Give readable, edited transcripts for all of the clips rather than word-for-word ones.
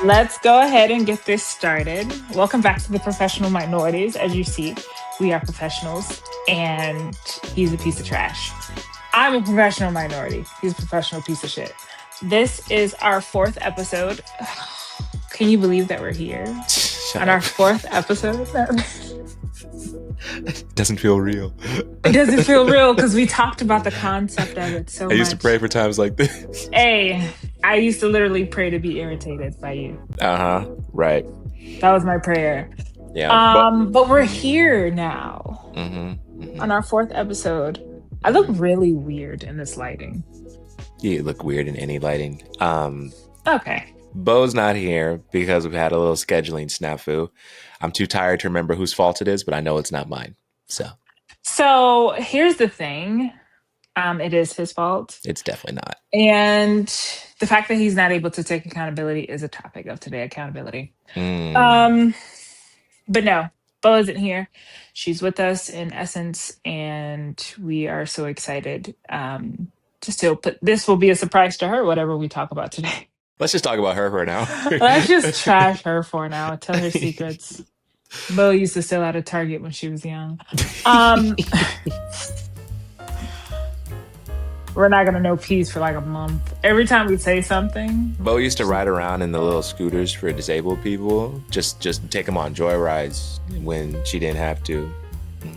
Let's go ahead and get this started. Welcome back to the Professional Minorities. As you see, we are professionals, and he's a piece of trash. I'm a professional minority. He's a professional piece of shit. This is our fourth episode. Can you believe that we're here Shut on up. our fourth episode? It doesn't feel real. It doesn't feel real because we talked about the concept of it so much. I used to pray for times like this. Hey, I used to literally pray to be irritated by you. Right. That was my prayer. Yeah. But we're here now on our fourth episode. I look really weird in this lighting. You look weird in any lighting. Okay. Bo's not here because we've had a little scheduling snafu. I'm too tired to remember whose fault it is, but I know it's not mine. So here's the thing. It is his fault. It's definitely not. And the fact that he's not able to take accountability is a topic of today, accountability. Mm. But no, Bo isn't here. She's with us in essence, and we are so excited. This will be a surprise to her, whatever we talk about today. Let's just talk about her for now. Let's just trash her for now. Tell her secrets. Bo used to sell out of Target when she was young. We're not gonna know peace for like a month. Every time we say something, Bo used to ride around in the little scooters for disabled people. Just take them on joyrides when she didn't have to.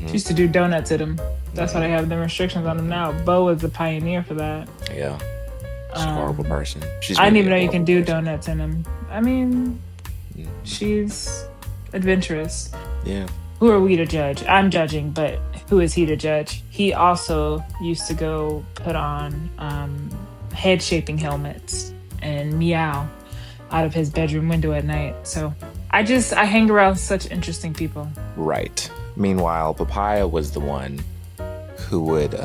She used to do donuts at him. That's why they have the restrictions on them now. Bo was the pioneer for that. Yeah. She's a horrible person. I didn't even know you can do donuts in them. I mean, she's adventurous. Yeah. Who are we to judge? I'm judging, but who is he to judge? He also used to go put on head shaping helmets and meow out of his bedroom window at night. So I hang around such interesting people. Right. Meanwhile, Papaya was the one who would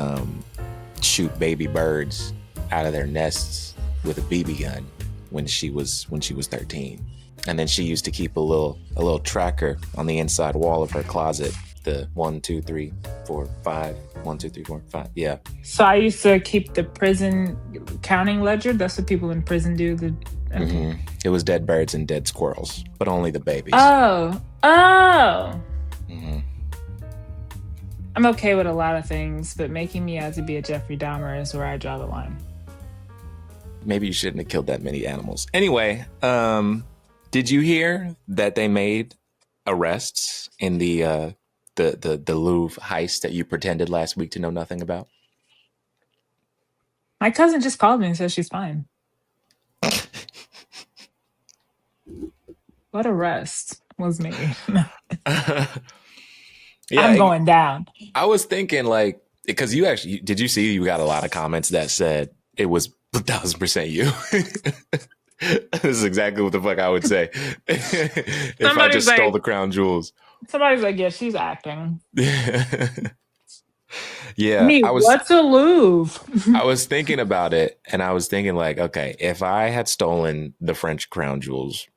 shoot baby birds out of their nests with a BB gun when she was 13. And then she used to keep a little tracker on the inside wall of her closet. The 1, 2, 3, 4, 5. 1, 2, 3, 4, 5. Yeah. So I used to keep the prison counting ledger. That's what people in prison do. It was dead birds and dead squirrels, but only the babies. Oh. I'm okay with a lot of things, but making me out to be a Jeffrey Dahmer is where I draw the line. Maybe you shouldn't have killed that many animals. Anyway, did you hear that they made arrests in the Louvre heist that you pretended last week to know nothing about? My cousin just called me and said she's fine. What arrest was made? Yeah, I'm going down. I was thinking because did you see you got a lot of comments that said it was 1,000% you? This is exactly what the fuck I would say if I just stole the crown jewels. Somebody's like, yeah, she's acting. Yeah. What's a Louvre? I was thinking about it, and I was thinking okay, if I had stolen the French crown jewels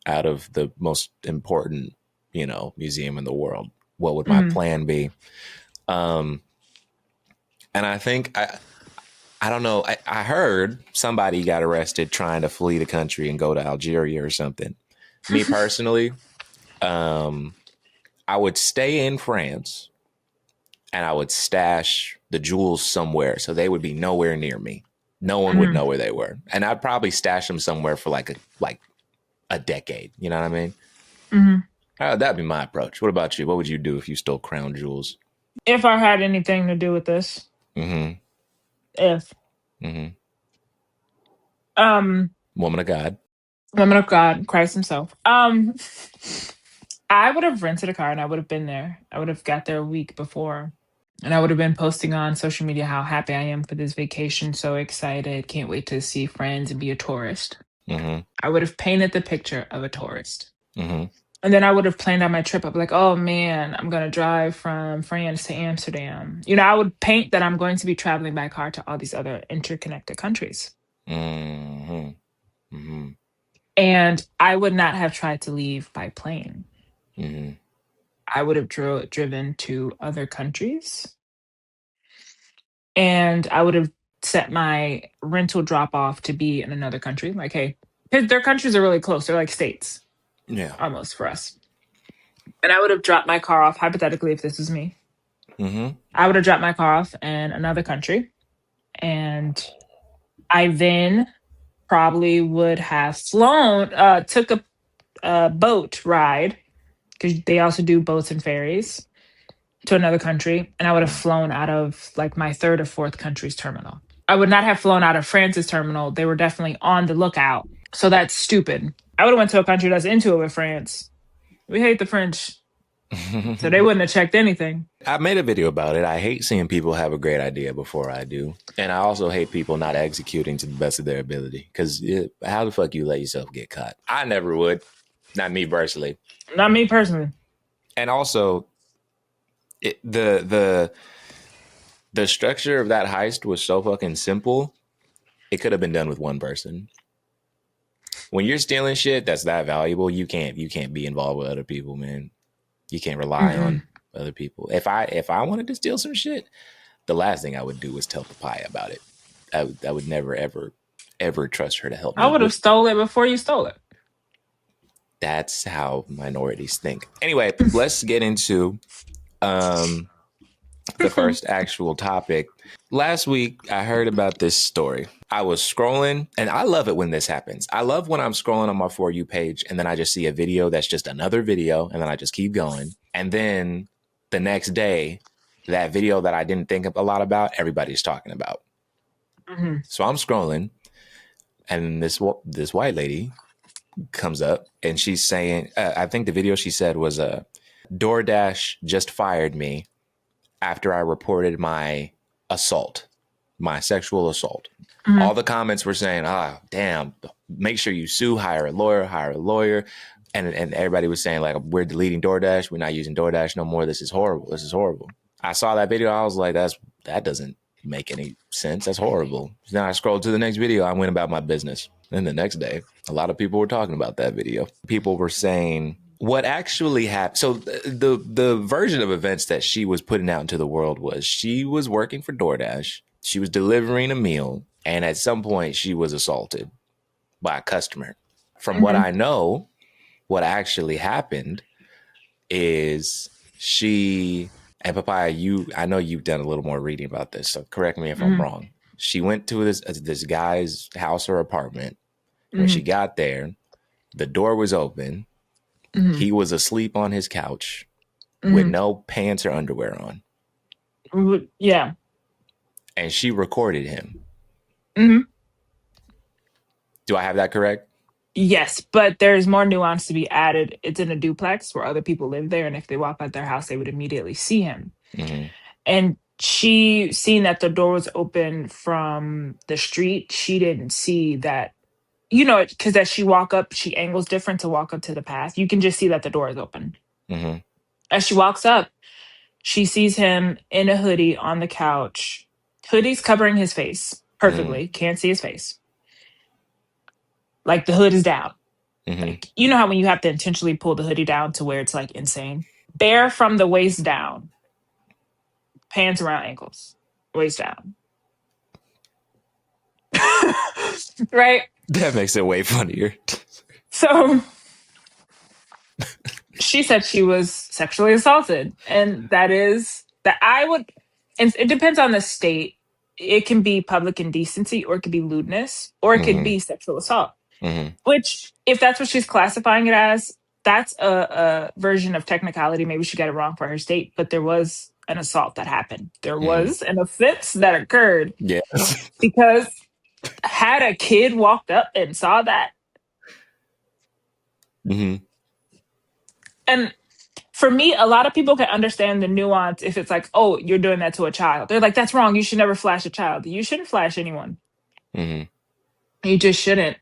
out of the most important, museum in the world, what would my plan be? And I think I don't know. I heard somebody got arrested trying to flee the country and go to Algeria or something. Me personally, I would stay in France and I would stash the jewels somewhere so they would be nowhere near me. No one would know where they were. And I'd probably stash them somewhere for like a decade. You know what I mean? That'd be my approach. What about you? What would you do if you stole crown jewels? If I had anything to do with this. If. Woman of God. Woman of God, Christ himself. I would have rented a car and I would have been there. I would have got there a week before. And I would have been posting on social media how happy I am for this vacation. So excited. Can't wait to see friends and be a tourist. I would have painted the picture of a tourist. And then I would have planned out my trip. I'd be like, oh man, I'm going to drive from France to Amsterdam. I would paint that I'm going to be traveling by car to all these other interconnected countries. And I would not have tried to leave by plane. I would have driven to other countries. And I would have set my rental drop off to be in another country. Like, hey, Because their countries are really close. They're like states, Yeah. almost for us. And I would have dropped my car off, hypothetically, if this was me. Mm-hmm. I would have dropped my car off in another country. And I then probably would have flown, took a boat ride, because they also do boats and ferries, to another country. And I would have flown out of like my third or fourth country's terminal. I would not have flown out of France's terminal. They were definitely on the lookout. So that's stupid. I would have went to a country that's into it with France. We hate the French. So they wouldn't have checked anything. I made a video about it. I hate seeing people have a great idea before I do. And I also hate people not executing to the best of their ability. Because how the fuck you let yourself get caught? I never would. Not me personally. Not me personally. And also, the structure of that heist was so fucking simple. It could have been done with one person. When you're stealing shit that's that valuable, you can't be involved with other people, man. You can't rely on other people. If I wanted to steal some shit, the last thing I would do was tell Papaya about it. I would never ever trust her to help me. I would have stole it before you stole it. That's how minorities think. Anyway, let's get into the first actual topic. Last week, I heard about this story. I was scrolling, and I love it when this happens. I love when I'm scrolling on my For You page, and then I just see a video that's just another video, and then I just keep going. And then the next day, that video that I didn't think a lot about, everybody's talking about. Mm-hmm. So I'm scrolling, and this white lady comes up, and she's saying, I think the video she said was, DoorDash just fired me after I reported my sexual assault. Mm-hmm. All the comments were saying, damn, make sure you sue, hire a lawyer. And everybody was saying, like, we're deleting DoorDash. We're not using DoorDash no more. This is horrible. I saw that video. I was like, that doesn't make any sense. That's horrible. Then I scrolled to the next video. I went about my business. And the next day, a lot of people were talking about that video. People were saying what actually happened. So the version of events that she was putting out into the world was she was working for DoorDash. She was delivering a meal. And at some point, she was assaulted by a customer. From what I know, what actually happened is she, and Papaya, I know you've done a little more reading about this, so correct me if I'm wrong. She went to this guy's house or apartment. When she got there, the door was open. He was asleep on his couch with no pants or underwear on. Yeah. And she recorded him. Mm-hmm. Do I have that correct? Yes, but there's more nuance to be added. It's in a duplex where other people live there, and if they walk out their house, they would immediately see him. Mm-hmm. And she, seeing that the door was open from the street, she didn't see that, because as she walk up, she angles different to walk up to the path. You can just see that the door is open. Mm-hmm. As she walks up, she sees him in a hoodie on the couch. Hoodie's covering his face perfectly. Can't see his face. Like the hood is down. Like, you know how when you have to intentionally pull the hoodie down to where it's like insane? Bare from the waist down. Pants around ankles. Waist down. Right? That makes it way funnier. So she said she was sexually assaulted. And that and it depends on the state. It can be public indecency, or it could be lewdness, or it could be sexual assault. Which, if that's what she's classifying it as, that's a version of technicality. Maybe she got it wrong for her state, but there was an assault that happened. There was an offense that occurred. Yes. Because had a kid walked up and saw that, and for me, a lot of people can understand the nuance if it's like, oh, you're doing that to a child. They're like, that's wrong. You should never flash a child. You shouldn't flash anyone. You just shouldn't.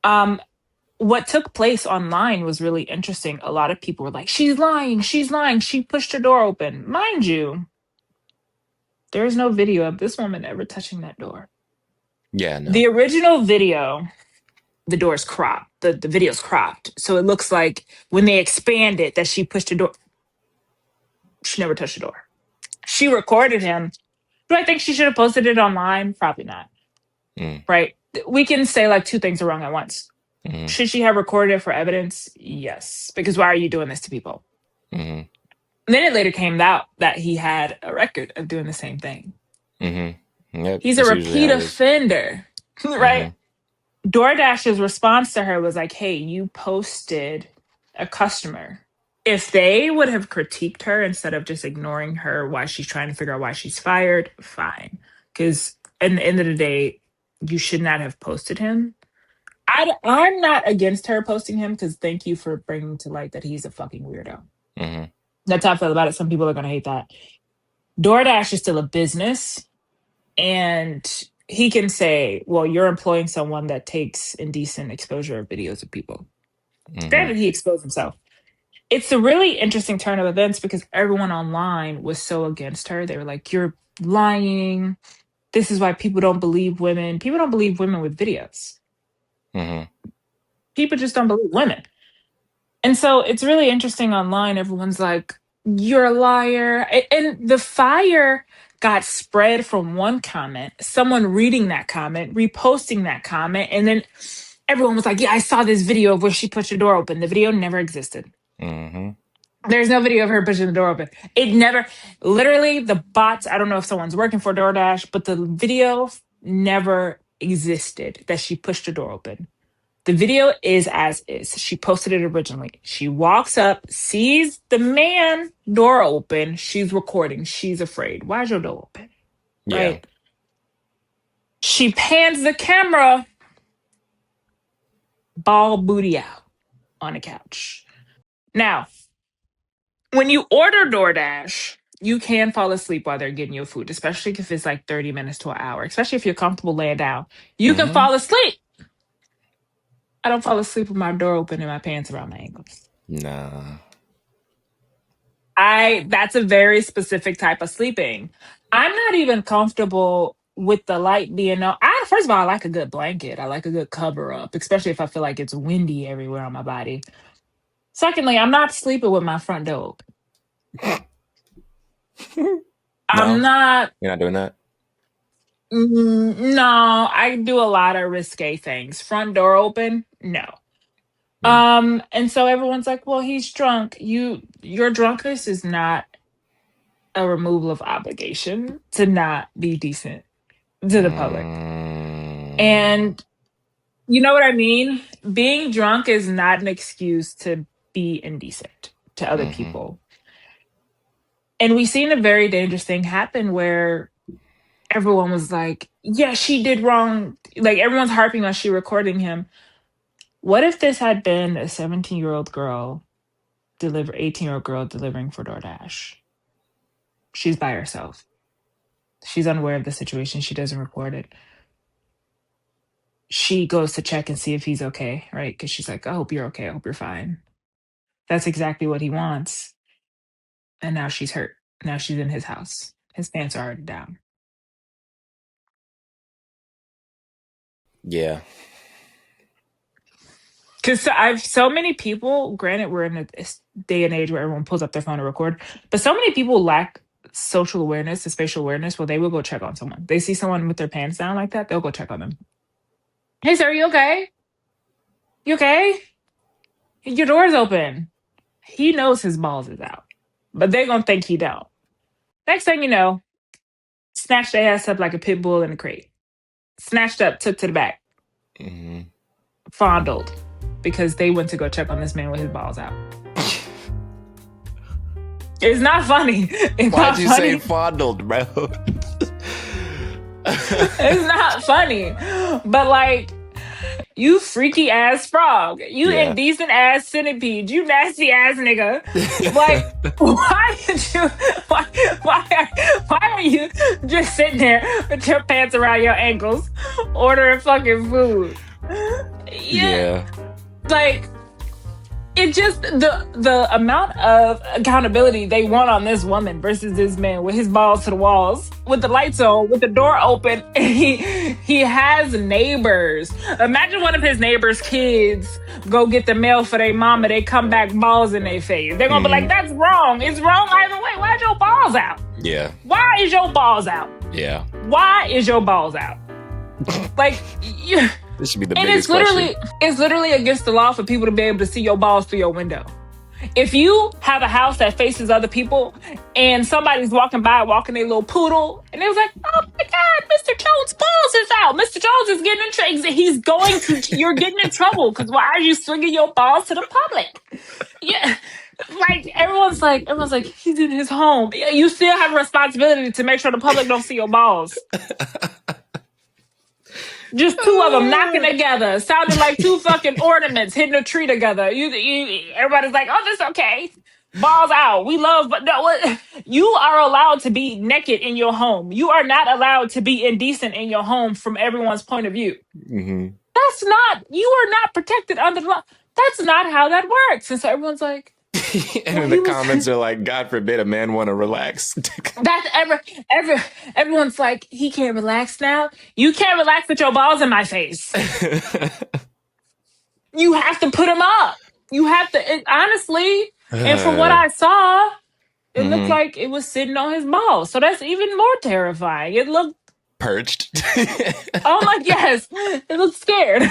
What took place online was really interesting. A lot of people were like, she's lying. She pushed her door open. Mind you, there is no video of this woman ever touching that door. Yeah, no. The original video, the door's cropped. The video's cropped. So it looks like when they expand it that she pushed her door. She never touched the door. She recorded him. Do I think she should have posted it online? Probably not. Right? We can say like two things are wrong at once. Mm-hmm. Should she have recorded it for evidence? Yes. Because why are you doing this to people? Mm-hmm. Then it later came out that he had a record of doing the same thing. Mm-hmm. Yep, He's a that's usually repeat how it is. offender, right? Mm-hmm. DoorDash's response to her was like, hey, you posted a customer. If they would have critiqued her instead of just ignoring her while she's trying to figure out why she's fired, fine. Because at the end of the day, you should not have posted him. I'm not against her posting him because thank you for bringing to light that he's a fucking weirdo. Mm-hmm. That's how I feel about it. Some people are going to hate that. DoorDash is still a business. And he can say, well, you're employing someone that takes indecent exposure of videos of people. Mm-hmm. Granted, he exposed himself. It's a really interesting turn of events because everyone online was so against her. They were like, you're lying. This is why people don't believe women. People don't believe women with videos. Mm-hmm. People just don't believe women. And so it's really interesting online. Everyone's like, you're a liar. And the fire got spread from one comment, someone reading that comment, reposting that comment. And then everyone was like, yeah, I saw this video of where she pushed the door open. The video never existed. Mm-hmm. There's no video of her pushing the door open. It never, literally, the bots, I don't know if someone's working for DoorDash, but the video never existed that she pushed the door open. The video is as is. She posted it originally. She walks up, sees the man door open. She's recording. She's afraid. Why is your door open? Yeah. Right? She pans the camera, ball booty out on the couch. Now, when you order DoorDash, you can fall asleep while they're getting your food, especially if it's like 30 minutes to an hour, especially if you're comfortable laying down. You can fall asleep. I don't fall asleep with my door open and my pants around my ankles. Nah. That's a very specific type of sleeping. I'm not even comfortable with the light being on. First of all, I like a good blanket. I like a good cover up, especially if I feel like it's windy everywhere on my body. Secondly, I'm not sleeping with my front door open. I'm not. You're not doing that? No, I do a lot of risque things. Front door open, no. And so everyone's like, well, he's drunk. Your drunkenness is not a removal of obligation to not be decent to the public. And you know what I mean? Being drunk is not an excuse to be indecent to other people. And we've seen a very dangerous thing happen where everyone was like, yeah, she did wrong. Like everyone's harping on she recording him. What if this had been a 17-year-old girl 18-year-old girl delivering for DoorDash? She's by herself. She's unaware of the situation. She doesn't record it. She goes to check and see if he's okay, right? Because she's like, I hope you're okay. I hope you're fine. That's exactly what he wants. And now she's hurt. Now she's in his house. His pants are already down. Yeah. Because I've so many people, granted, we're in a day and age where everyone pulls up their phone to record, but so many people lack social awareness and spatial awareness where they will go check on someone. They see someone with their pants down like that, they'll go check on them. Hey, sir, you okay? You okay? Your door's open. He knows his balls is out, but they're going to think he don't. Next thing you know, snatched their ass up like a pit bull in a crate. Snatched up, took to the back. Fondled because they went to go check on this man with his balls out. It's not funny. Why'd you say fondled, bro? It's not funny. But like, you freaky ass frog. You indecent ass centipede. You nasty ass nigga. Like, why are you just sitting there with your pants around your ankles ordering fucking food? Yeah. Like, it just the amount of accountability they want on this woman versus this man with his balls to the walls, with the lights on, with the door open. He has neighbors. Imagine one of his neighbors' kids go get the mail for their mama. They come back balls in their face. They're gonna be like, "That's wrong. It's wrong either way. Why is your balls out? Yeah. Why is your balls out? Yeah. Why is your balls out? Like, This should be the And biggest question. it's literally against the law for people to be able to see your balls through your window. If you have a house that faces other people and somebody's walking by, walking their little poodle, and it was like, oh my God, Mr. Jones' balls is out. Mr. Jones is getting in trouble. He's going to, you're getting in trouble because why are you swinging your balls to the public? Yeah. Like, everyone's like, he's in his home. You still have a responsibility to make sure the public don't see your balls. Just two of them knocking together, sounding like two fucking ornaments hitting a tree together. Everybody's like, "Oh, this okay." Balls out. We love, but no, you are allowed to be naked in your home. You are not allowed to be indecent in your home from everyone's point of view. Mm-hmm. That's not. You are not protected under the law. That's not how that works. And so everyone's like, and in the comments are like, God forbid a man want to relax. that's everyone's like, he can't relax now. You can't relax with your balls in my face. You have to put them up. You have to, honestly. And from what I saw, it looked like it was sitting on his balls. So that's even more terrifying. It looked perched. Oh my, yes. It looked scared.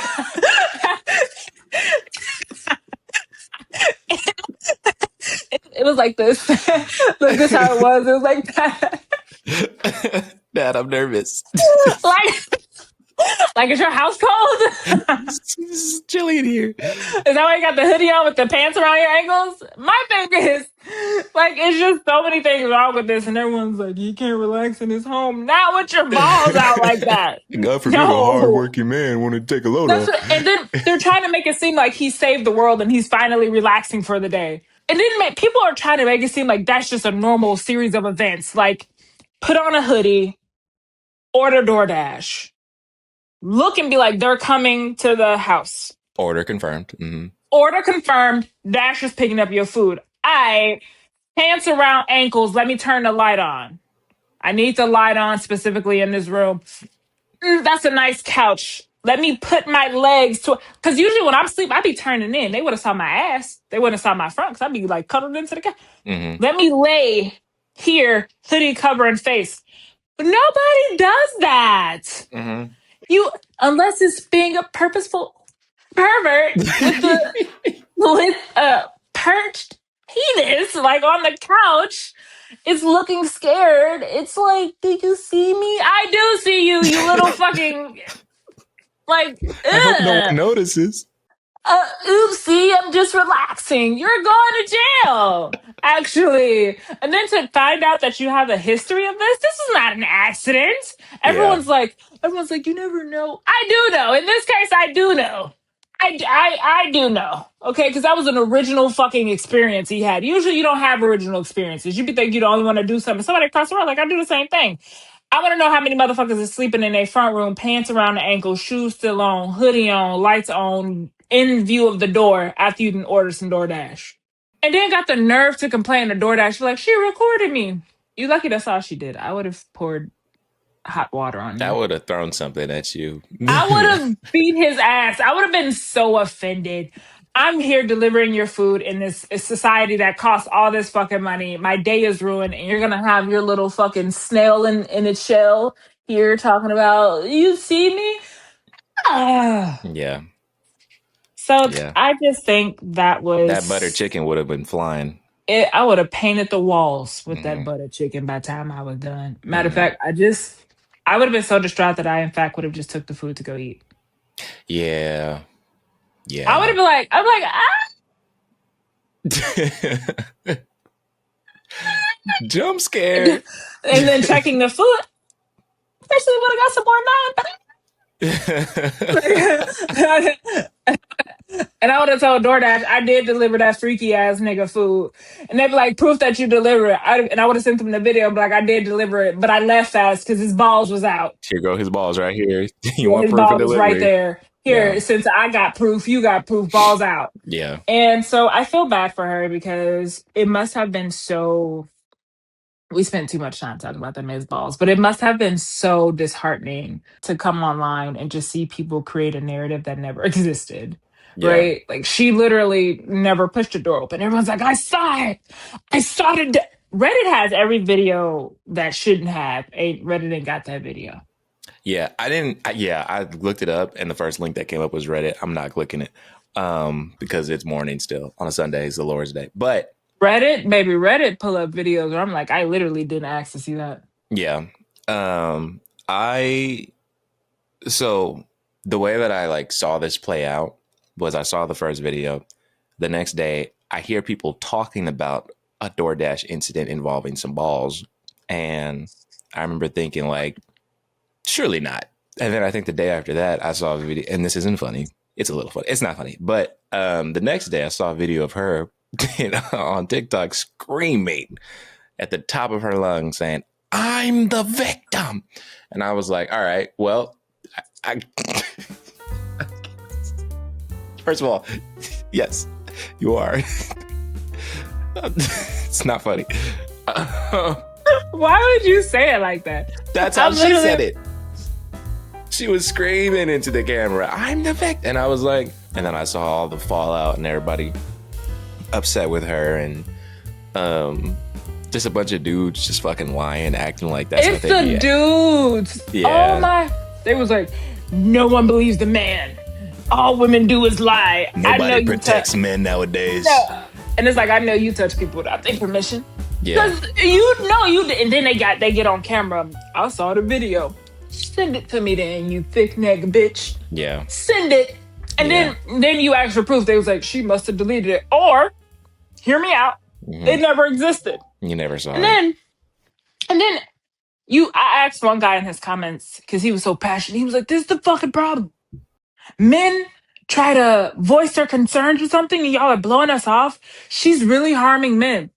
It was like this. Look, this how it was. It was like that. Dad, I'm nervous. Like, is your house cold? It's chilly in here. Is that why you got the hoodie on with the pants around your ankles? My thing is, like, it's just so many things wrong with this, and everyone's like, he can't relax in his home. Not with your balls out like that. God forbid a hardworking man want to take a load off. And then they're trying to make it seem like he saved the world and he's finally relaxing for the day. And then people are trying to make it seem like that's just a normal series of events. Like, put on a hoodie, order DoorDash, look and be like, they're coming to the house. Order confirmed. Mm-hmm. Order confirmed. Dash is picking up your food. Pants around ankles. Let me turn the light on. I need the light on specifically in this room. That's a nice couch. Let me put my legs to, because usually when I'm asleep, I be turning in. They would have saw my ass. They wouldn't have saw my front because I'd be like cuddled into the couch. Mm-hmm. Let me lay here, hoodie covering face. But nobody does that. Mm-hmm. Unless it's being a purposeful pervert with a perched penis, like on the couch. It's looking scared. It's like, did you see me? I do see you, you little fucking, like, I hope no one notices. Oopsie, I'm just relaxing. You're going to jail, actually. And then to find out that you have a history of this is not an accident. Everyone's like, you never know. I do know. In this case, I do know. I do know. Okay, because that was an original fucking experience he had. Usually you don't have original experiences. You be think you the only want to do something. Somebody across the road, like, I do the same thing. I want to know how many motherfuckers are sleeping in their front room, pants around the ankles, shoes still on, hoodie on, lights on, in view of the door after you can order some DoorDash. And then got the nerve to complain to DoorDash, like, she recorded me. You lucky that's all she did. I would have poured hot water on you. I would have thrown something at you. I would have beat his ass. I would have been so offended. I'm here delivering your food in this society that costs all this fucking money. My day is ruined, and you're gonna have your little fucking snail in its shell here talking about, you see me? Yeah. So I just think that butter chicken would have been flying. I would have painted the walls with that butter chicken by the time I was done. Matter of fact, I would have been so distraught that I, in fact, would have just took the food to go eat. Yeah. Yeah. I would have been like, jump scare. And then checking the food. Especially would have got some more And I would have told DoorDash I did deliver that freaky ass nigga food. And they'd be like, proof that you deliver it. And I would have sent them the video, but like, I did deliver it, but I left fast because his balls was out. Here go his balls right here. You want proof of delivery? Right there. Here, since I got proof, you got proof, balls out. Yeah. And so I feel bad for her because it must have been so, we spent too much time talking about them as balls, but it must have been so disheartening to come online and just see people create a narrative that never existed. Yeah. Right? Like, she literally never pushed the door open. Everyone's like, I saw it. Reddit has every video that shouldn't have. Reddit ain't got that video. Yeah, I didn't. I looked it up, and the first link that came up was Reddit. I'm not clicking it because it's morning still on a Sunday. It's the Lord's Day, but Reddit, baby, Reddit pull up videos where I'm like, I literally didn't ask to see that. yeah, I so the way that I like saw this play out was I saw the first video. The next day, I hear people talking about a DoorDash incident involving some balls, and I remember thinking like, surely not. And then I think the day after that, I saw a video, and this isn't funny. It's a little funny. It's not funny. But the next day, I saw a video of her on TikTok screaming at the top of her lungs saying, I'm the victim. And I was like, all right, well, I first of all, yes, you are. It's not funny. Why would you say it like that? That's how she said it. She was screaming into the camera, I'm the victim. And I was like, and then I saw all the fallout and everybody upset with her and just a bunch of dudes just fucking lying, acting like that's it's what they the dudes. Yeah. Oh my. They was like, no one believes the man. All women do is lie. Nobody protects men nowadays. No. And it's like, I know you touch people without their permission. Yeah. Because you know you did. And then they get on camera. I saw the video. Send it to me then, you thick neck bitch. Yeah. Send it. And then you ask for proof. They was like, she must have deleted it. Or, hear me out, it never existed. You never saw it. And then I asked one guy in his comments, because he was so passionate. He was like, this is the fucking problem. Men try to voice their concerns or something, and y'all are blowing us off. She's really harming men.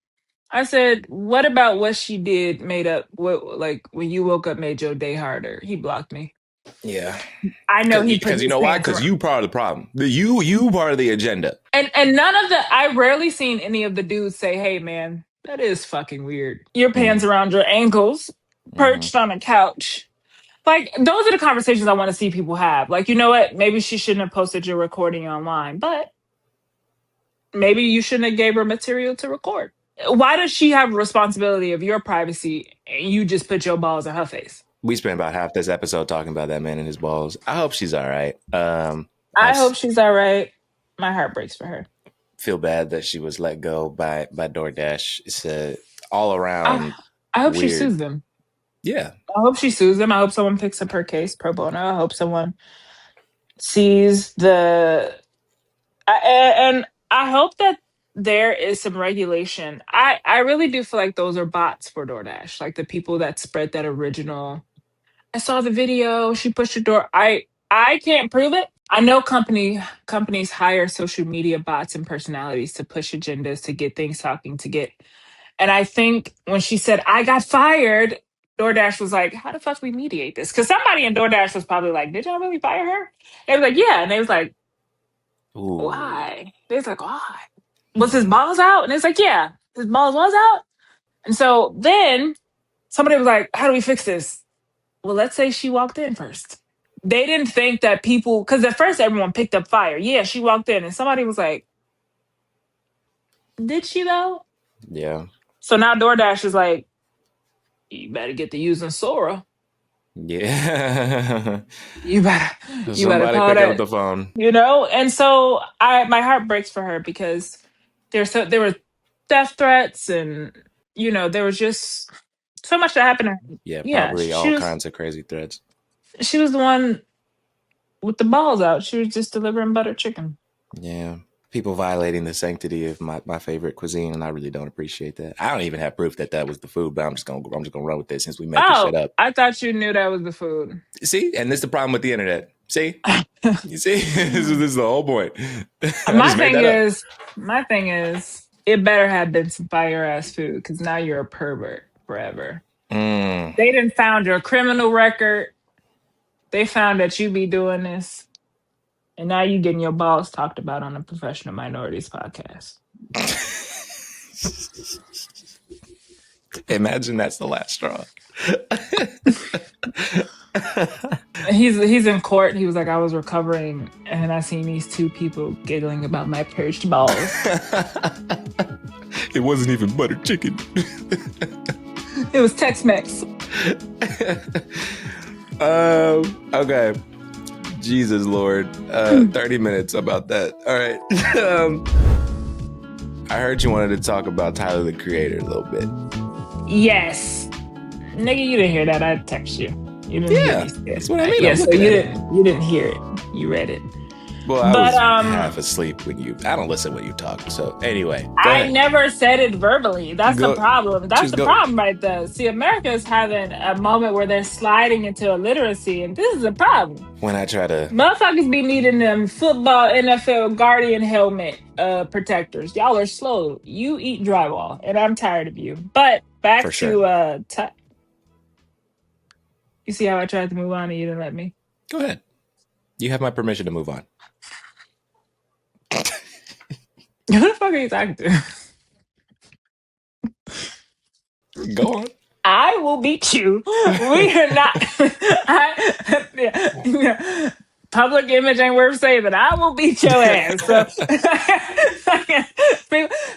I said, what about what she did like when you woke up made your day harder? He blocked me. Yeah. I know he because you know why? Because you part of the problem. You part of the agenda. And none of I rarely seen any of the dudes say, hey man, that is fucking weird. Your pants around your ankles, perched on a couch. Like, those are the conversations I want to see people have. Like, you know what? Maybe she shouldn't have posted your recording online, but maybe you shouldn't have gave her material to record. Why does she have responsibility of your privacy and you just put your balls in her face? We spent about half this episode talking about that man and his balls. I hope she's all right. I hope she's all right. My heart breaks for her. Feel bad that she was let go by DoorDash. It's all around. I hope she sues them. Yeah. I hope she sues them. I hope someone picks up her case pro bono. I hope someone sees and I hope that there is some regulation. I really do feel like those are bots for DoorDash. Like the people that spread that original. I saw the video. She pushed the door. I can't prove it. I know companies hire social media bots and personalities to push agendas, to get things talking, and I think when she said, I got fired, DoorDash was like, how the fuck we mediate this? Because somebody in DoorDash was probably like, did y'all really fire her? They was like, yeah. And they was like, why? They was like, why? Was his balls out? And it's like, yeah, his balls was out. And so then somebody was like, how do we fix this? Well, let's say she walked in first. They didn't think that people, because at first everyone picked up fire. Yeah, she walked in and somebody was like, did she though? Yeah. So now DoorDash is like, you better get to using Sora. Yeah. you better call pick up the phone. You know? And so my heart breaks for her because there were death threats and, you know, there was just so much that happened to her. Yeah, probably all kinds of crazy threats. She was the one with the balls out. She was just delivering butter chicken. Yeah. People violating the sanctity of my favorite cuisine, and I really don't appreciate that. I don't even have proof that was the food, but I'm just gonna run with this since we made this shit up. I thought you knew that was the food. See, and this is the problem with the internet. See, you see, this is the whole point. My thing is, it better have been some fire ass food because now you're a pervert forever. They didn't found your criminal record. They found that you be doing this. And now you getting your balls talked about on a Professional Minorities podcast. Imagine that's the last straw. He's in court. He was like, I was recovering and I seen these two people giggling about my purged balls. It wasn't even butter chicken. It was Tex-Mex. Okay. Jesus Lord. 30 minutes about that. All right. I heard you wanted to talk about Tyler the Creator a little bit. Yes. Nigga, you didn't hear that. I text you. You didn't hear Yeah, me say it. that's what I mean. Yeah, I'm so looking at it. you didn't hear it. You read it. Well, I But was half asleep when I don't listen when you talk. So anyway, go I ahead. never said it verbally. That's the Go. problem. That's Just the go. problem right there. See, America is having a moment where they're sliding into illiteracy, and this is a problem. When I try to. Motherfuckers be needing them football NFL Guardian helmet protectors. Y'all are slow. You eat drywall, and I'm tired of you. But For back sure. to you see how I tried to move on and you didn't let me? Go ahead. You have my permission to move on. Who the fuck are you talking to? Go on. I will beat you. We are not. Yeah. Public image ain't worth saving. I will beat your ass. So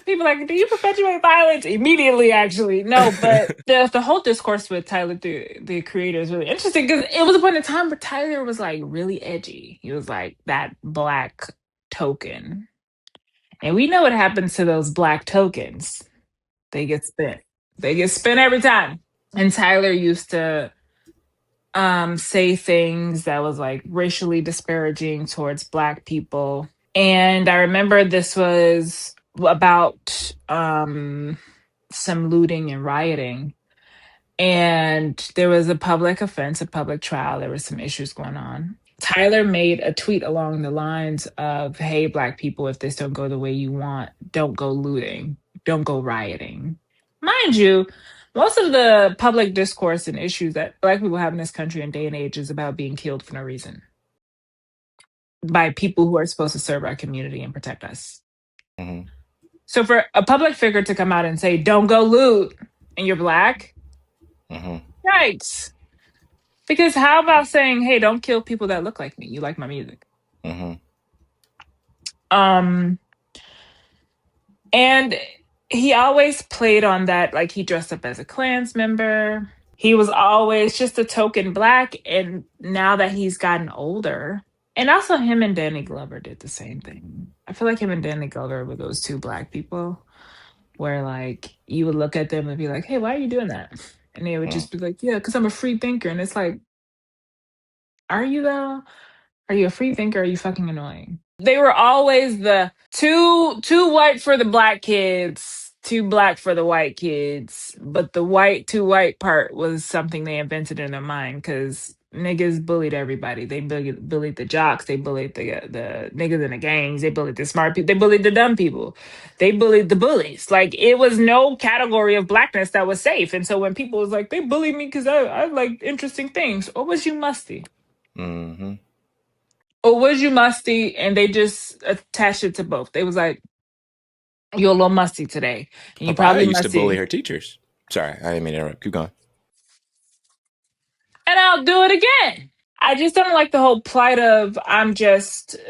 people like, do you perpetuate violence? Immediately, actually. No, but the whole discourse with Tyler, the creator, is really interesting because it was a point in time where Tyler was like really edgy. He was like that black token. And we know what happens to those black tokens. They get spent. They get spent every time. And Tyler used to say things that was like racially disparaging towards black people. And I remember this was about some looting and rioting. And there was a public offense, a public trial. There were some issues going on. Tyler made a tweet along the lines of, hey, black people, if this don't go the way you want, don't go looting, don't go rioting. Mind you, most of the public discourse and issues that black people have in this country and day and age is about being killed for no reason by people who are supposed to serve our community and protect us. Mm-hmm. So for a public figure to come out and say, don't go loot, and you're black, right. Because how about saying, hey, don't kill people that look like me. You like my music. Mm-hmm. And he always played on that, like he dressed up as a Klans member. He was always just a token black. And now that he's gotten older, and also him and Danny Glover did the same thing. I feel like him and Danny Glover were those two black people where like you would look at them and be like, hey, why are you doing that? And they would just be like, yeah, because I'm a free thinker. And it's like, are you though? Are you a free thinker? Or are you fucking annoying? They were always the too white for the black kids, too black for the white kids. But the too white part was something they invented in their mind because niggas bullied everybody. They bullied the jocks. They bullied the niggas in the gangs. They bullied the smart people. They bullied the dumb people. They bullied the bullies. Like it was no category of blackness that was safe. And so when people was like, they bullied me because I like interesting things, or was you musty? Mm-hmm. Or was you musty? And they just attached it to both. They was like, you're a little musty today. And you Papaya probably used to bully musty. her teachers. Sorry, I didn't mean to interrupt. Keep going. And I'll do it again. I just don't like the whole plight of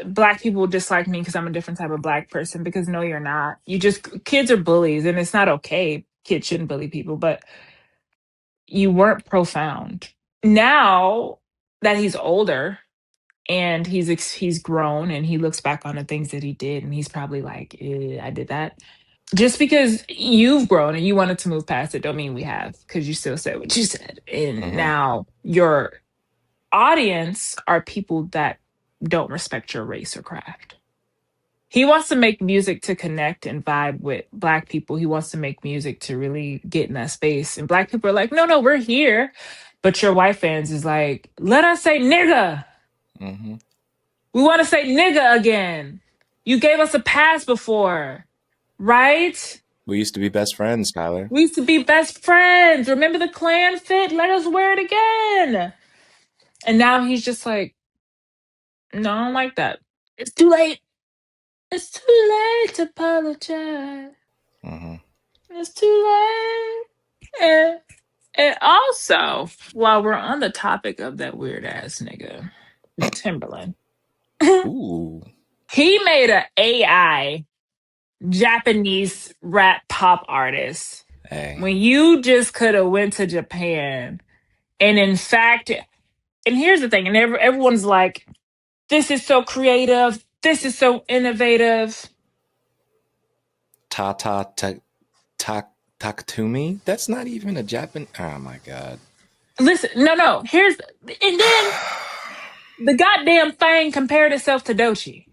black people dislike me because I'm a different type of black person. Because no, you're not. Kids are bullies and it's not okay. Kids shouldn't bully people, but you weren't profound. Now that he's older, and he's grown and he looks back on the things that he did and he's probably like, I did that. Just because you've grown and you wanted to move past it don't mean we have, because you still said what you said. And now your audience are people that don't respect your race or craft. He wants to make music to connect and vibe with black people. He wants to make music to really get in that space. And black people are like, no, we're here. But your white fans is like, let us say nigga. Mm-hmm. We want to say nigga again. You gave us a pass before, right? We used to be best friends, Tyler. We used to be best friends. Remember the clan fit? Let us wear it again. And now he's just like, no, I don't like that. It's too late. It's too late to apologize. Mm-hmm. It's too late. And also, while we're on the topic of that weird ass nigga, Timbaland. Ooh. He made an AI Japanese rap pop artist. Hey. When you just could have went to Japan and in fact And here's the thing, and everyone's like, this is so creative. This is so innovative. Takatumi? That's not even a Japanese. Oh my god. Listen, no. And then the goddamn thing compared itself to Doechii.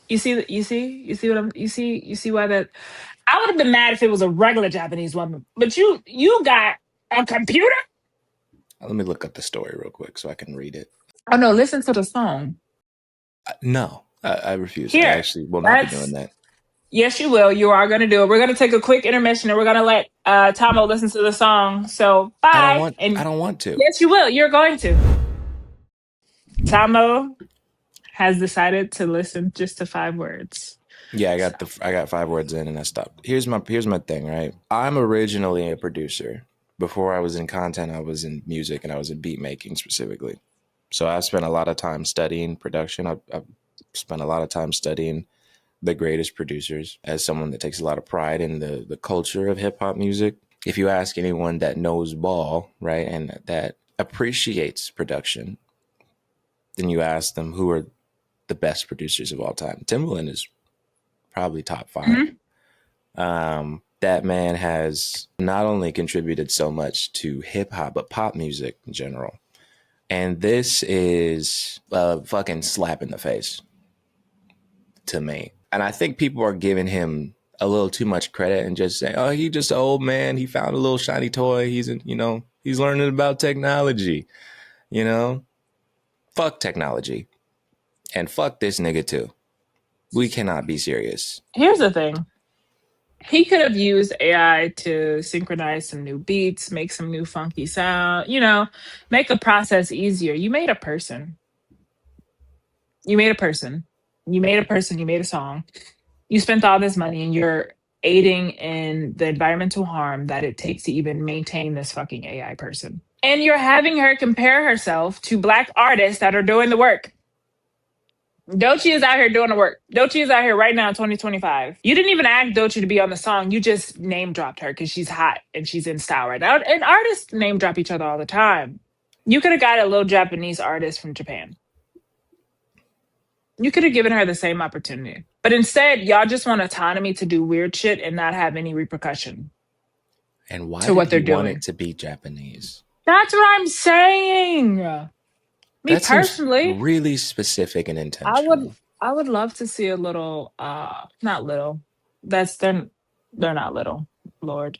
You see why that. I would have been mad if it was a regular Japanese woman, but you got a computer. Let me look up the story real quick so I can read it. Oh no, listen to the song. No, I refuse. I Here, actually will not be doing that's that. yes, you will. You are going to do it. We're going to take a quick intermission, and we're going to let Tamo listen to the song. So bye. I And don't want to. yes, you will. You're going to. Tamo has decided to listen just to 5 words. Yeah, I got 5 words in and I stopped. Here's my thing, right? I'm originally a producer. Before I was in content, I was in music and I was in beat making specifically. So I spent a lot of time studying production. I've spent a lot of time studying the greatest producers as someone that takes a lot of pride in the culture of hip hop music. If you ask anyone that knows ball, right, and that appreciates production, then you ask them who are the best producers of all time. Timbaland is probably top 5. Mm-hmm. That man has not only contributed so much to hip hop, but pop music in general. And this is a fucking slap in the face to me. And I think people are giving him a little too much credit and just saying, oh, he's just an old man. He found a little shiny toy. He's learning about technology, fuck technology and fuck this nigga too. We cannot be serious. Here's the thing. He could have used AI to synchronize some new beats, make some new funky sound, make the process easier. You made a person. You made a person. You made a person. You made a song. You spent all this money and you're aiding in the environmental harm that it takes to even maintain this fucking AI person. And you're having her compare herself to Black artists that are doing the work. Doechii is out here doing the work. Doechii is out here right now in 2025. You didn't even ask Doechii to be on the song. You just name dropped her because she's hot and she's in style right now. And artists name drop each other all the time. You could have got a little Japanese artist from Japan. You could have given her the same opportunity. But instead, y'all just want autonomy to do weird shit and not have any repercussion. And why to what they're doing. Want it to be Japanese? That's what I'm saying. Me that personally, really specific and intentional. I would love to see a little, not little. They're not little, Lord.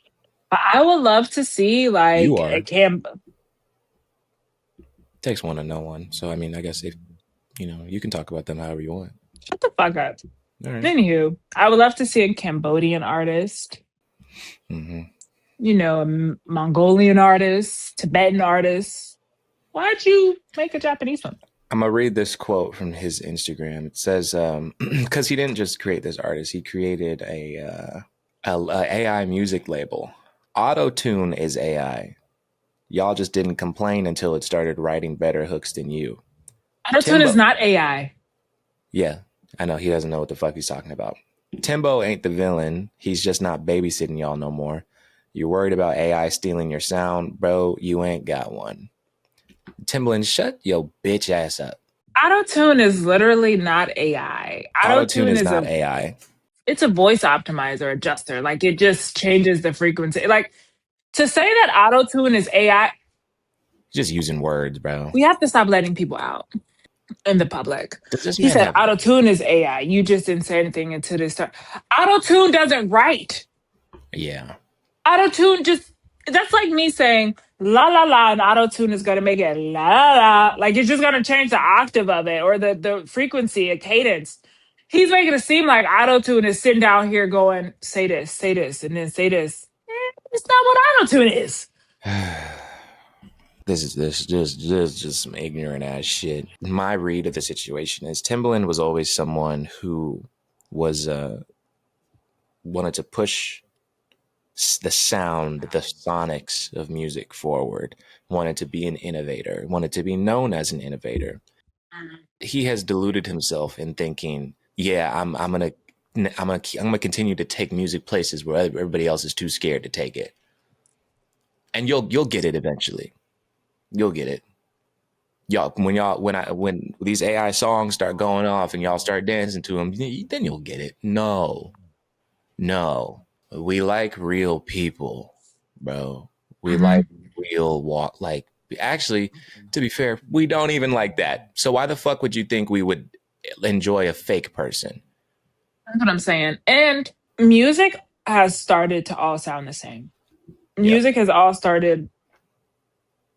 But I would love to see like a camp. Takes one to know one. So I mean, I guess if you can talk about them however you want. Shut the fuck up. Right. Anywho, I would love to see a Cambodian artist. Mm-hmm. A Mongolian artist, Tibetan artist. Why'd you make a Japanese one? I'm going to read this quote from his Instagram. It says, because he didn't just create this artist, he created a AI music label. Auto-tune is AI. Y'all just didn't complain until it started writing better hooks than you. Auto-tune is not AI. Yeah, I know. He doesn't know what the fuck he's talking about. Timbo ain't the villain. He's just not babysitting y'all no more. You're worried about AI stealing your sound? Bro, you ain't got one. Timbaland, shut your bitch ass up. Auto-tune is literally not AI. Auto-tune is not AI. It's a voice optimizer adjuster. Like, it just changes the frequency. Like, to say that auto-tune is AI... Just using words, bro. We have to stop letting people out in the public. He said auto-tune is AI. You just didn't say anything until this start. Auto-tune doesn't write. Yeah. Auto-tune just... That's like me saying, la la la, and auto-tune is going to make it la la la. Like, it's just going to change the octave of it or the frequency, a cadence. He's making it seem like auto-tune is sitting down here going, say this, and then say this. It's not what auto-tune is. This is just some ignorant ass shit. My read of the situation is Timbaland was always someone who was wanted to push the sound, the sonics of music forward, wanted to be an innovator, wanted to be known as an innovator. He has deluded himself in thinking, yeah, I'm gonna gonna continue to take music places where everybody else is too scared to take it, and you'll get it eventually. You'll get it. When these AI songs start going off and y'all start dancing to them, then you'll get it. No, we like real people, bro. We like real walk. Like, actually, to be fair, we don't even like that. So why the fuck would you think we would enjoy a fake person? That's what I'm saying. And music has started to all sound the same. Yep. Music has all started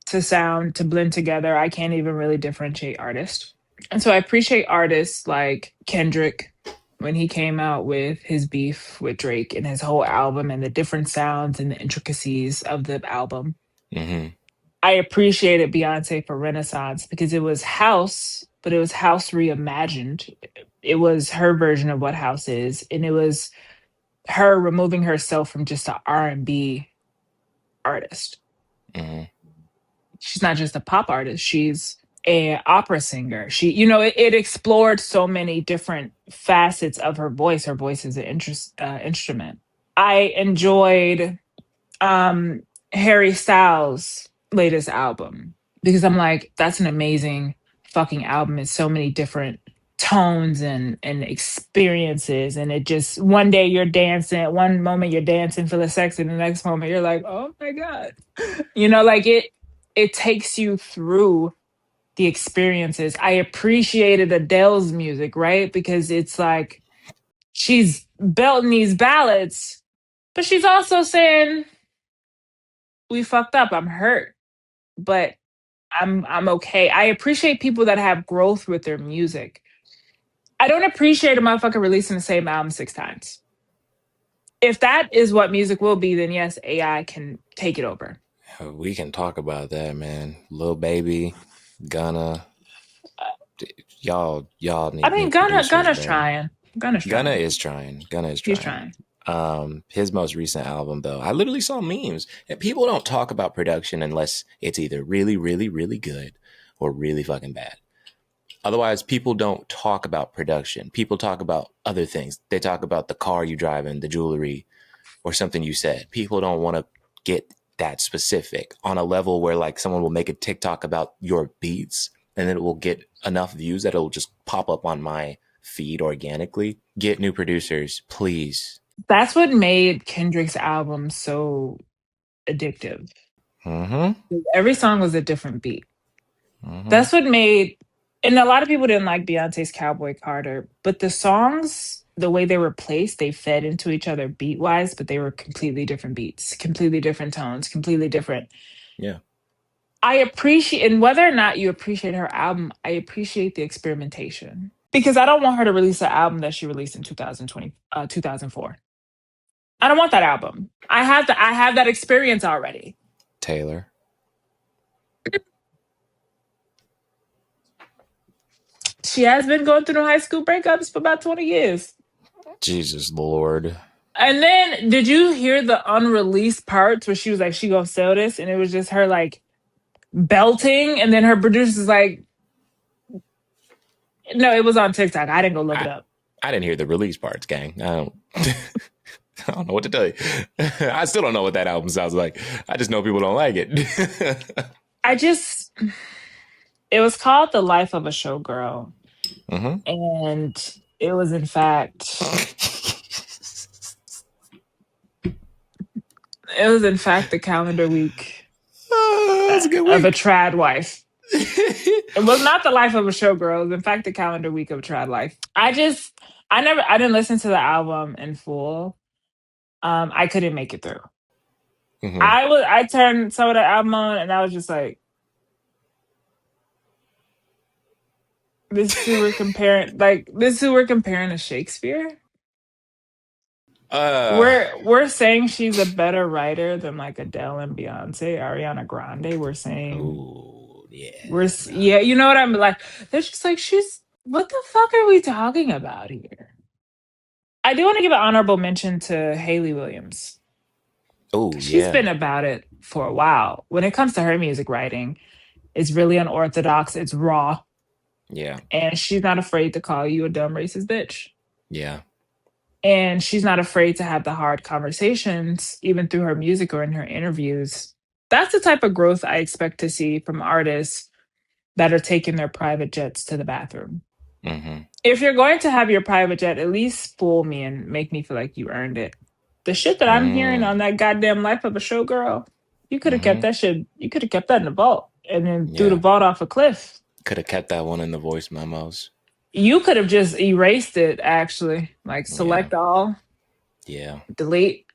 to blend together. I can't even really differentiate artists. And so I appreciate artists like Kendrick when he came out with his beef with Drake and his whole album and the different sounds and the intricacies of the album. Mm-hmm. I appreciated Beyonce for Renaissance because it was house, but it was house reimagined. It was her version of what house is, and it was her removing herself from just an R&B artist. Mm-hmm. She's not just a pop artist, she's a opera singer. It explored so many different facets of her voice. Her voice is an instrument. I enjoyed um Harry Styles' latest album because I'm like, that's an amazing fucking album. It's so many different tones and experiences, and it just one day you're dancing, one moment you're dancing for the sex, and the next moment you're like, oh my god. Like it takes you through the experiences. I appreciated Adele's music, right? Because it's like she's belting these ballads, but she's also saying, we fucked up. I'm hurt, but I'm okay. I appreciate people that have growth with their music. I don't appreciate a motherfucker releasing the same album 6 times. If that is what music will be, then yes, AI can take it over. We can talk about that, man. Lil Baby, Gunna, y'all need I mean, new producers, Gunna's bro. trying. Gunna's Gunna trying. is trying. Gunna is He's trying. trying. His most recent album, though, I literally saw memes, and people don't talk about production unless it's either really, really, really good or really fucking bad. Otherwise, people don't talk about production. People talk about other things. They talk about the car you drive in, the jewelry, or something you said. People don't want to get that specific on a level where like someone will make a TikTok about your beats and then it will get enough views that it'll just pop up on my feed organically. Get new producers, please. That's what made Kendrick's album so addictive. Mm-hmm. Every song was a different beat. Mm-hmm. That's what made, and a lot of people didn't like Beyonce's Cowboy Carter, but the songs, the way they were placed, they fed into each other beat wise, but they were completely different beats, completely different tones, completely different. Yeah. I appreciate, and whether or not you appreciate her album, I appreciate the experimentation because I don't want her to release an album that she released in 2004. I don't want that album. I have that experience already. Taylor. She has been going through the high school breakups for about 20 years. Jesus Lord. And then did you hear the unreleased parts where she was like, she gonna sell this? And it was just her like belting. And then her producer's like, no, it was on TikTok. I didn't go look it up. I didn't hear the release parts, gang. I don't I don't know what to tell you. I still don't know what that album sounds like. I just know people don't like it. It was called The Life of a Showgirl. Mm-hmm. And it was in fact the calendar week That's a good of week. a trad wife. It was not The Life of a Showgirl. It was in fact the calendar week of a trad life. I didn't listen to the album in full. I couldn't make it through. Mm-hmm. I turned some of the album on and I was just like, this is who we're comparing to Shakespeare. We're saying she's a better writer than like Adele and Beyonce, Ariana Grande. We're saying, oh yeah, yeah, you know what I'm like. They're just like, what the fuck are we talking about here? I do want to give an honorable mention to Hayley Williams. Oh She's yeah, been about it for a while. When it comes to her music writing, it's really unorthodox. It's raw. yeah, And she's not afraid to call you a dumb racist bitch. yeah. And she's not afraid to have the hard conversations, even through her music or in her interviews. That's the type of growth I expect to see from artists that are taking their private jets to the bathroom. Mm-hmm. If you're going to have your private jet, at least fool me and make me feel like you earned it. The shit that I'm hearing Mm-hmm. on that goddamn Life of a Showgirl, you could have kept Mm-hmm. that shit. You could have kept that in the vault and then threw the Yeah. vault off a cliff. Could have kept that one in the voice memos. You could have just erased it, actually, like Yeah. select all, Yeah. delete.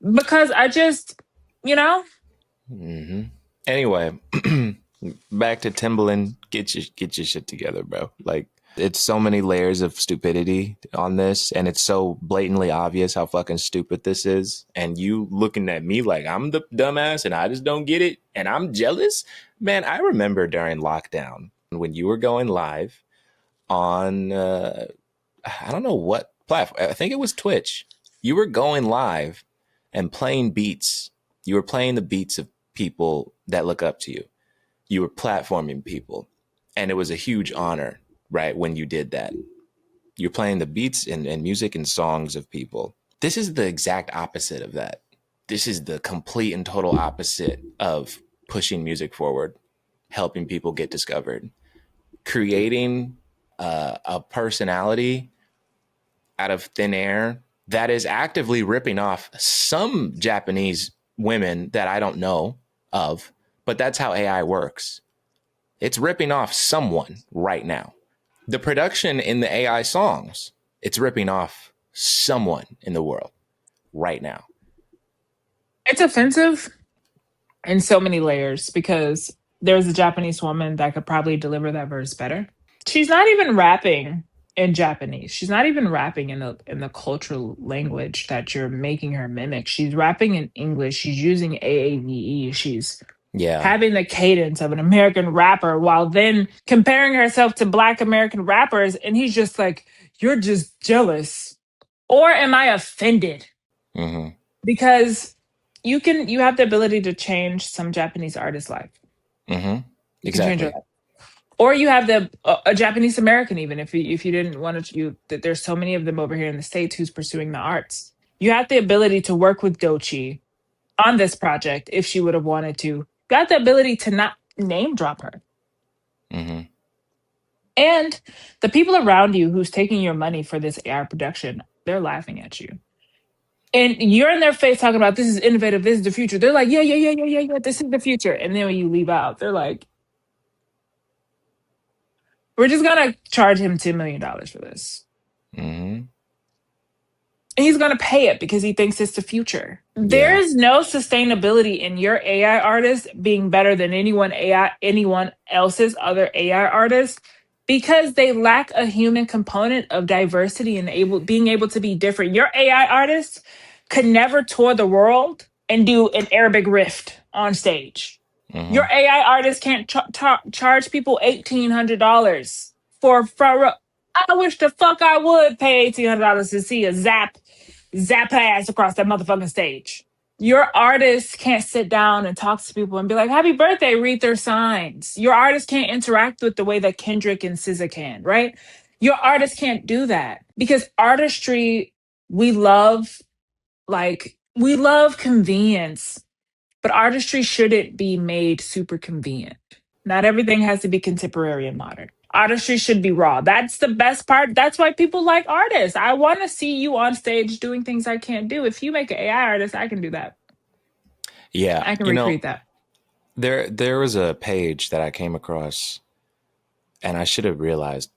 Because I just, you know, Mm-hmm. Anyway, back to Timbaland. Get your shit together, bro. Like, it's so many layers of stupidity on this, and it's so blatantly obvious how fucking stupid this is. And you looking at me like I'm the dumbass and I just don't get it, and I'm jealous. Man, I remember during lockdown when you were going live on I don't know what platform. I think it was Twitch. You were going live and playing beats. You were playing the beats of people that look up to you. You were platforming people. And it was a huge honor, right? When you did that, you're playing the beats and music and songs of people. This is the exact opposite of that. This is the complete and total opposite of pushing music forward, helping people get discovered, creating a personality out of thin air that is actively ripping off some Japanese women that I don't know of, but that's how AI works. It's ripping off someone right now. The production in the AI songs, it's ripping off someone in the world right now. it's offensive in so many layers because there's a Japanese woman that could probably deliver that verse better. She's not even rapping in Japanese. She's not even rapping in the cultural language that you're making her mimic. She's rapping in English. She's using AAVE. She's Yeah. having the cadence of an American rapper while then comparing herself to Black American rappers. And he's just like, you're just jealous. Or am I offended? Mm-hmm. Because you have the ability to change some Japanese artist's life. Mm-hmm. You can change your Exactly. life. Or you have the a Japanese American, even if you didn't want to, that there's so many of them over here in the States who's pursuing the arts. You have the ability to work with Dochi on this project if she would have wanted to. You got the ability to not name drop her. Mm-hmm. And the people around you who's taking your money for this AI production, they're laughing at you. And you're in their face talking about this is innovative, this is the future. They're like, yeah, yeah, yeah, yeah, yeah, yeah, this is the future. And then when you leave out, they're like, we're just gonna charge him $10 million for this. Mm-hmm. And he's gonna pay it because he thinks it's the future. There Yeah. is no sustainability in your AI artist being better than anyone else's other AI artists because they lack a human component of diversity and being able to be different. Your AI artist could never tour the world and do an Arabic rift on stage. Mm-hmm. Your AI artist can't charge people $1,800 for. I wish the fuck I would pay $1,800 to see a zap ass across that motherfucking stage. Your artist can't sit down and talk to people and be like, happy birthday, read their signs. Your artist can't interact with the way that Kendrick and SZA can, right? Your artist can't do that because artistry, we love, we love convenience, but artistry shouldn't be made super convenient. Not everything has to be contemporary and modern. Artistry should be raw. That's the best part. That's why people like artists. I want to see you on stage doing things I can't do. If you make an AI artist, I can do that. Yeah. I can You know, recreate that. there was a page that I came across, and I should have realized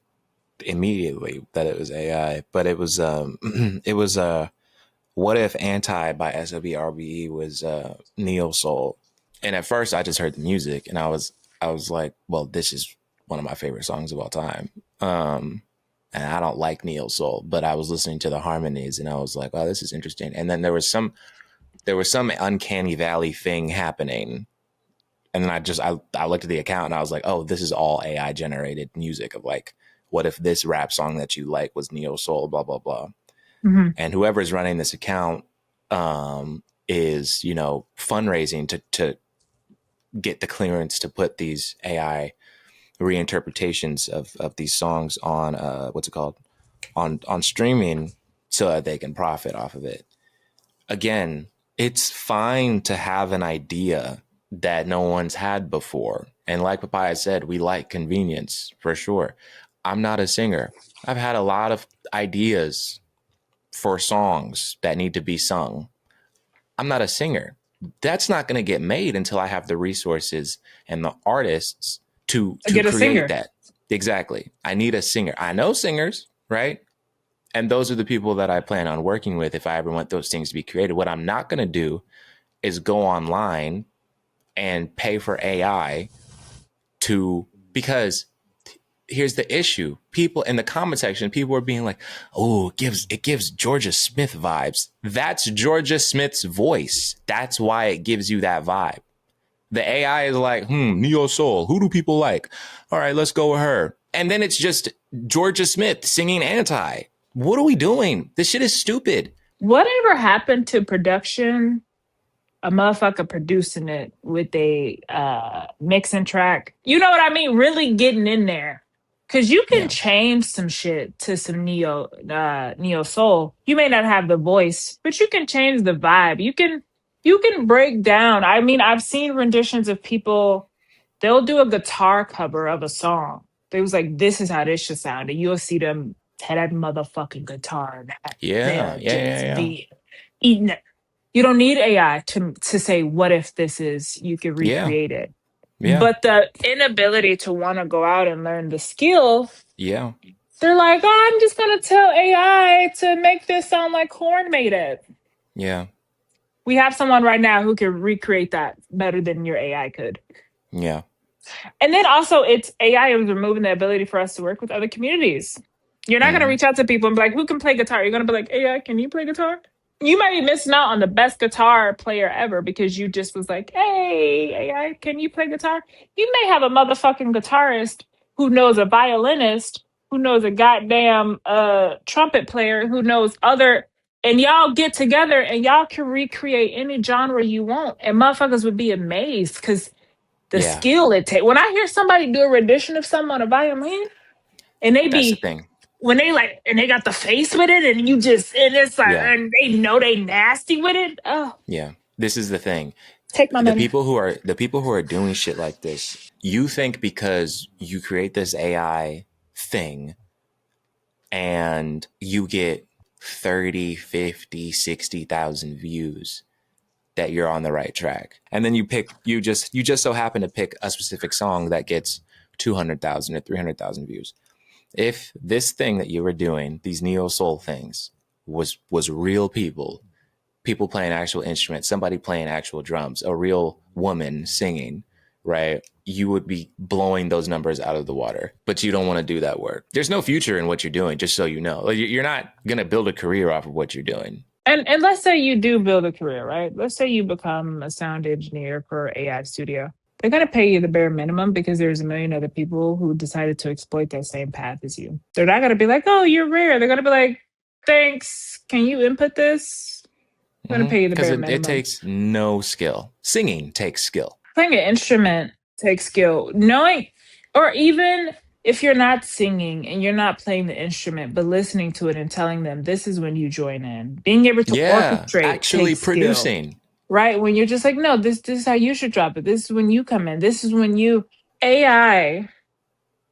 immediately that it was AI, but it was it was What If Anti by SWRBE was neo soul. And at first I just heard the music and I was like, well, this is one of my favorite songs of all time. And I don't like neo soul, but I was listening to the harmonies and I was like, oh, this is interesting. And then there was some uncanny valley thing happening. And then I looked at the account and I was like, oh, this is all AI generated music of like, what if this rap song that you like was neo soul, blah, blah, blah. Mm-hmm. And whoever's running this account is, you know, fundraising to get the clearance to put these AI reinterpretations of these songs on what's it called on streaming. so that they can profit off of it. Again, it's fine to have an idea that no one's had before. And like Papaya said, we like convenience for sure. I'm not a singer. I've had a lot of ideas for songs that need to be sung. I'm not a singer. That's not going to get made until I have the resources and the artists to get a create singer. that. Exactly. I need a singer. I know singers, right? And those are the people that I plan on working with if I ever want those things to be created. What I'm not going to do is go online and pay for AI because here's the issue. People in the comment section, people are being like, oh, it gives Georgia Smith vibes. That's Georgia Smith's voice. That's why it gives you that vibe. The AI is like, neo soul. Who do people like? All right, let's go with her. And then it's just Georgia Smith singing Anti. What are we doing? This shit is stupid. Whatever happened to production? A motherfucker producing it with a mixing track. You know what I mean? Really getting in there. Cause you can change some shit to some neo soul. You may not have the voice, but you can change the vibe. You can break down. I mean, I've seen renditions of people, they'll do a guitar cover of a song. They was like, this is how this should sound. And you'll see them have that motherfucking guitar. They'll just be eating it. You don't need AI to say, what if this is, you could recreate it. Yeah. But the inability to want to go out and learn the skill. Yeah. They're like, oh, I'm just going to tell AI to make this sound like Korn made it. Yeah. We have someone right now who can recreate that better than your AI could. Yeah. And then also AI is removing the ability for us to work with other communities. You're not going to reach out to people and be like, who can play guitar? You're going to be like, AI, can you play guitar? You might be missing out on the best guitar player ever because you just was like, hey, AI, can you play guitar? You may have a motherfucking guitarist who knows a violinist, who knows a goddamn trumpet player, who knows and y'all get together and y'all can recreate any genre you want. And motherfuckers would be amazed because the skill it takes. When I hear somebody do a rendition of something on a violin, and that's the thing. When they and they got the face with it, and it's like, and they know they nasty with it. Oh, yeah. This is the thing. Take my money. The people who are doing shit like this, you think because you create this AI thing and you get 30, 50, 60,000 views that you're on the right track. And then you just so happen to pick a specific song that gets 200,000 or 300,000 views. If this thing that you were doing, these neo soul things, was real people playing actual instruments, somebody playing actual drums, a real woman singing, right? You would be blowing those numbers out of the water, but you don't want to do that work. There's no future in what you're doing, just so you know. You're not going to build a career off of what you're doing. And let's say you do build a career, right? Let's say you become a sound engineer for AI studio. They're going to pay you the bare minimum because there's a million other people who decided to exploit that same path as you. They're not going to be like, oh, you're rare. They're going to be like, thanks. Can you input this? I'm going to pay you the bare minimum. It takes no skill. Singing takes skill. Playing an instrument takes skill. Knowing, or even if you're not singing and you're not playing the instrument, but listening to it and telling them this is when you join in. Being able to orchestrate, actually producing. Skill, right? When you're just like, no, this is how you should drop it. This is when you come in. This is when AI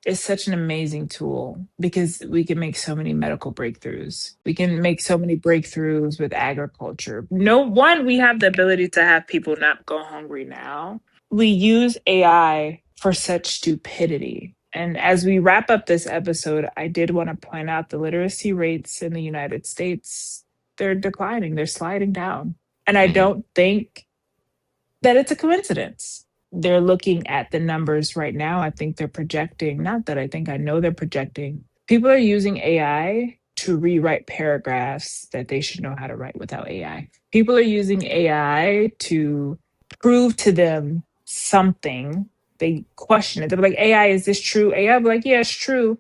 is such an amazing tool because we can make so many medical breakthroughs. We can make so many breakthroughs with agriculture. We have the ability to have people not go hungry now. We use AI for such stupidity. And as we wrap up this episode, I did want to point out the literacy rates in the United States, they're declining, they're sliding down. And I don't think that it's a coincidence. They're looking at the numbers right now. I think they're projecting, not that I think, I know they're projecting. People are using AI to rewrite paragraphs that they should know how to write without AI. People are using AI to prove to them something. They question it. They're like, AI, is this true? AI will be like, yeah, it's true.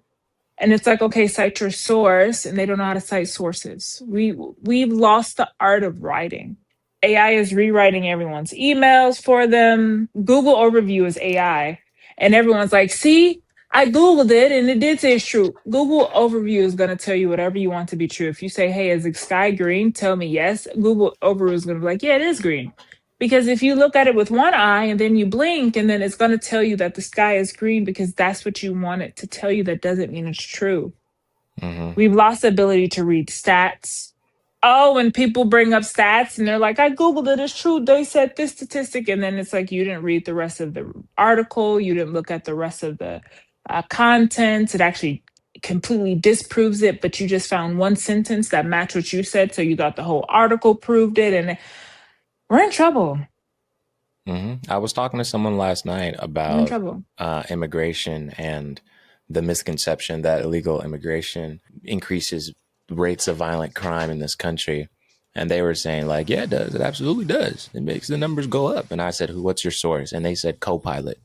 And it's like, okay, cite your source. And they don't know how to cite sources. We've lost the art of writing. AI is rewriting everyone's emails for them. Google overview is AI. And everyone's like, see, I Googled it and it did say it's true. Google overview is going to tell you whatever you want to be true. If you say, hey, is the sky green? Tell me yes. Google overview is going to be like, yeah, it is green. Because if you look at it with one eye and then you blink and then it's going to tell you that the sky is green because that's what you want it to tell you, that doesn't mean it's true. Mm-hmm. We've lost the ability to read stats. Oh, when people bring up stats and they're like, I Googled it, it's true. They said this statistic. And then it's like, you didn't read the rest of the article. You didn't look at the rest of the content. It actually completely disproves it, but you just found one sentence that matched what you said. So you thought the whole article proved it. And we're in trouble. Mm-hmm. I was talking to someone last night about immigration and the misconception that illegal immigration increases rates of violent crime in this country. And they were saying like, yeah, it does. It absolutely does. It makes the numbers go up. And I said, what's your source? And they said Copilot.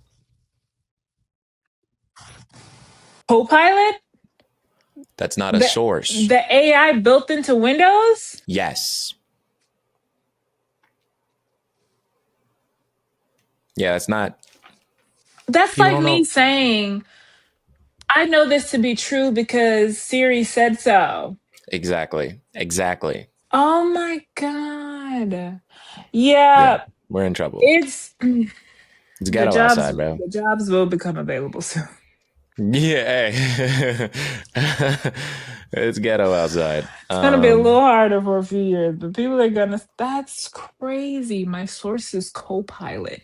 Copilot? That's not a source. The AI built into Windows? Yes. Yeah, it's not. That's like me saying, I know this to be true because Siri said so. Exactly. Oh my God. Yeah. We're in trouble. It's ghetto outside, bro. The jobs will become available soon. Yeah. It's ghetto outside. It's going to be a little harder for a few years, but people are going to, that's crazy. My source is Copilot.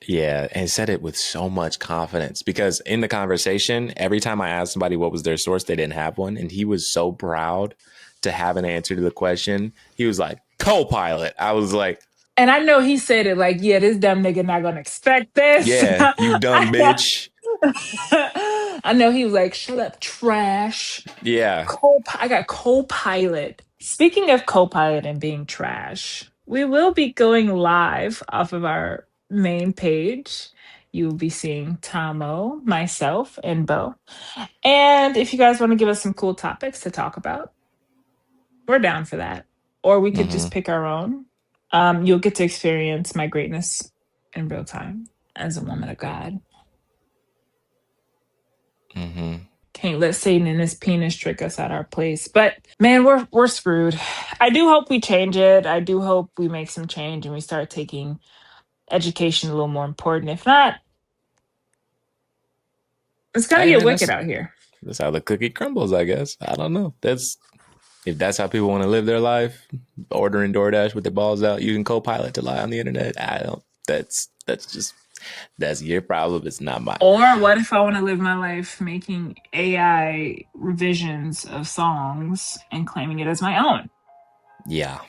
Yeah, and said it with so much confidence because in the conversation, every time I asked somebody what was their source, they didn't have one. And he was so proud to have an answer to the question. He was like, Copilot. I was like, and I know he said it like, yeah, this dumb nigga not going to expect this. Yeah, you dumb bitch. I know he was like, shut up, trash. Yeah. I got Copilot. Speaking of Copilot and being trash, we will be going live off of our main page. You will be seeing Tamo, myself, and Bo. And if you guys want to give us some cool topics to talk about, we're down for that. Or we could just pick our own. You'll get to experience my greatness in real time as a woman of God. Can't let Satan and his penis trick us at our place. But man, we're screwed. I do hope we change it. I do hope we make some change and we start taking education a little more important. If not, it's gonna get wicked out here. That's how the cookie crumbles, I guess. I don't know. If that's how people want to live their life, ordering DoorDash with their balls out, using Copilot to lie on the internet. That's your problem. It's not mine. Or what if I want to live my life making AI revisions of songs and claiming it as my own? Yeah.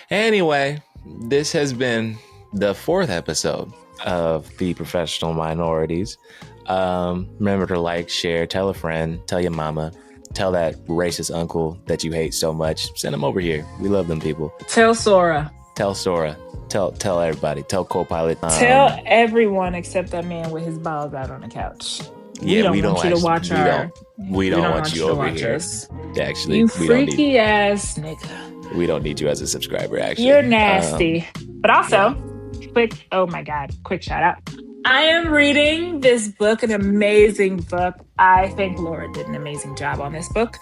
Anyway, this has been the 4th episode of The Professional Minorities. Remember to like, share, tell a friend, tell your mama, tell that racist uncle that you hate so much. Send them over here. We love them people. Tell Sora. Tell everybody. Tell Copilot. Tell everyone except that man with his balls out on the couch. Yeah, we don't want you to watch our. We don't want you over here. Actually, you freaky ass nigga. We don't need you as a subscriber. Actually, you're nasty. But also, quick shout out. I am reading this book, an amazing book. I think Laura did an amazing job on this book.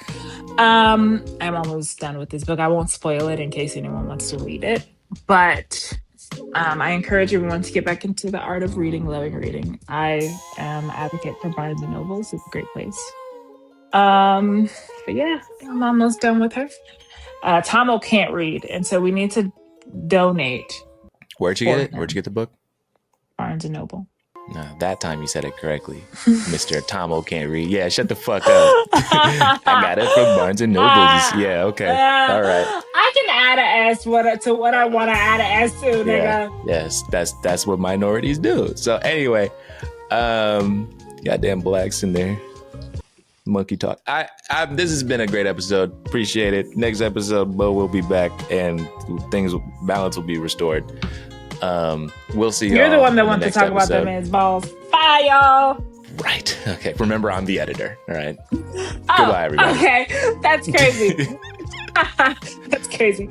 I'm almost done with this book. I won't spoil it in case anyone wants to read it. But I encourage everyone to get back into the art of reading, loving reading. I am an advocate for Barnes & Nobles. It's a great place. But yeah, I'm almost done with her. Tamo can't read, and so we need to donate. Where'd you get it? Where'd you get the book? Barnes & Noble. No, that time you said it correctly. Mr. Tamo can't read. Yeah, shut the fuck up. I got it from Barnes & Nobles. Yeah, okay. All right. I can add an S to what I want to add an S to, nigga. Yes, that's what minorities do. So anyway, goddamn blacks in there. Monkey talk. This has been a great episode. Appreciate it. Next episode, Bo will be back and balance will be restored. We'll see. You're the one that wants to talk about that man's balls. Bye, y'all. Right. Okay. Remember, I'm the editor. All right. Goodbye, everybody. Okay. That's crazy. That's crazy.